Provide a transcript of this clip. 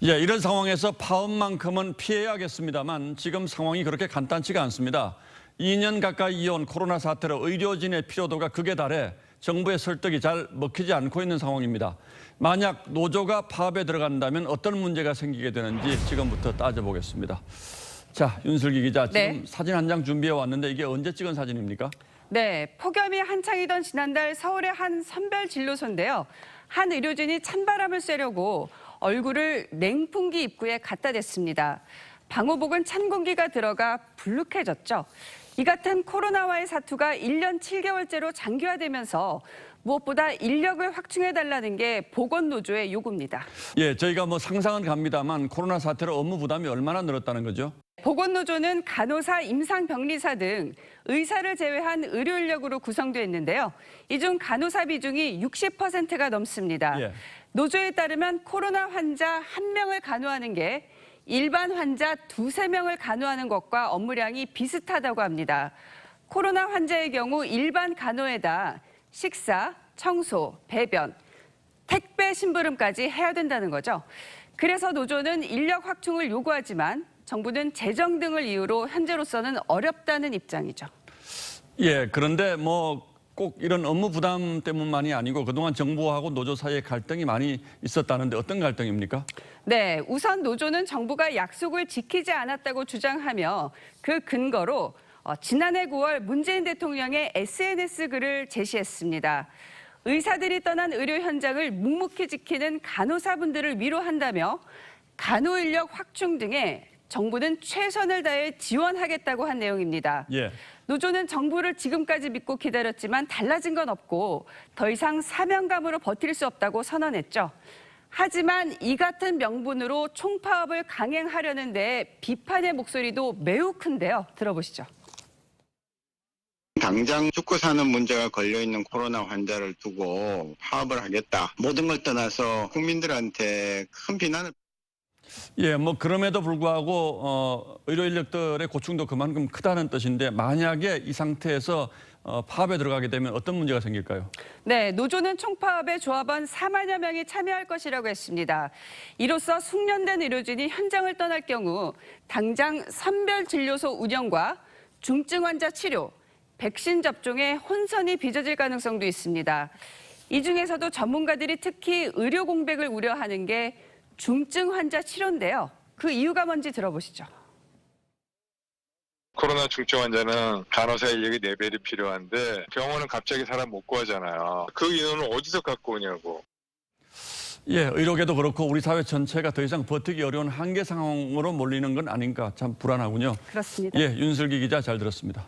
예, 이런 상황에서 파업만큼은 피해야겠습니다만 지금 상황이 그렇게 간단치가 않습니다. 2년 가까이 이어온 코로나 사태로 의료진의 필요도가 극에 달해 정부의 설득이 잘 먹히지 않고 있는 상황입니다. 만약 노조가 파업에 들어간다면 어떤 문제가 생기게 되는지 지금부터 따져보겠습니다. 자, 윤슬기 기자, 지금 사진 한 장 준비해 왔는데 이게 언제 찍은 사진입니까? 네, 폭염이 한창이던 지난달 서울의 한 선별 진료소인데요. 한 의료진이 찬바람을 쐬려고 얼굴을 냉풍기 입구에 갖다 댔습니다. 방호복은 찬 공기가 들어가 불룩해졌죠. 이 같은 코로나와의 사투가 1년 7개월째로 장기화되면서 무엇보다 인력을 확충해달라는 게 보건노조의 요구입니다. 예, 저희가 상상은 갑니다만 코로나 사태로 업무 부담이 얼마나 늘었다는 거죠? 보건노조는 간호사, 임상병리사 등 의사를 제외한 의료 인력으로 구성되어 있는데요. 이 중 간호사 비중이 60%가 넘습니다. 예. 노조에 따르면 코로나 환자 1명을 간호하는 게 일반 환자 2~3명을 간호하는 것과 업무량이 비슷하다고 합니다. 코로나 환자의 경우 일반 간호에다 식사, 청소, 배변, 택배 심부름까지 해야 된다는 거죠. 그래서 노조는 인력 확충을 요구하지만 정부는 재정 등을 이유로 현재로서는 어렵다는 입장이죠. 예, 그런데 꼭 이런 업무 부담 때문만이 아니고 그동안 정부하고 노조 사이에 갈등이 많이 있었다는데 어떤 갈등입니까? 네, 우선 노조는 정부가 약속을 지키지 않았다고 주장하며 그 근거로 지난해 9월 문재인 대통령의 SNS 글을 제시했습니다. 의사들이 떠난 의료 현장을 묵묵히 지키는 간호사분들을 위로한다며 간호 인력 확충 등에 정부는 최선을 다해 지원하겠다고 한 내용입니다. 예. 노조는 정부를 지금까지 믿고 기다렸지만 달라진 건 없고 더 이상 사명감으로 버틸 수 없다고 선언했죠. 하지만 이 같은 명분으로 총파업을 강행하려는 데 비판의 목소리도 매우 큰데요. 들어보시죠. 당장 죽고 사는 문제가 걸려있는 코로나 환자를 두고 파업을 하겠다. 모든 걸 떠나서 국민들한테 큰 비난을 예, 그럼에도 불구하고 의료 인력들의 고충도 그만큼 크다는 뜻인데 만약에 이 상태에서 파업에 들어가게 되면 어떤 문제가 생길까요? 네, 노조는 총파업에 조합원 4만여 명이 참여할 것이라고 했습니다. 이로써 숙련된 의료진이 현장을 떠날 경우 당장 선별진료소 운영과 중증 환자 치료, 백신 접종에 혼선이 빚어질 가능성도 있습니다. 이 중에서도 전문가들이 특히 의료 공백을 우려하는 게 중증 환자 치료인데요. 그 이유가 뭔지 들어보시죠. 코로나 중증 환자는 간호사 인력이 4배이 필요한데 병원은 갑자기 사람 못 구하잖아요. 그 인원을 어디서 갖고 오냐고. 예, 의료계도 그렇고 우리 사회 전체가 더 이상 버티기 어려운 한계 상황으로 몰리는 건 아닌가 참 불안하군요. 그렇습니다. 예, 윤슬기 기자 잘 들었습니다.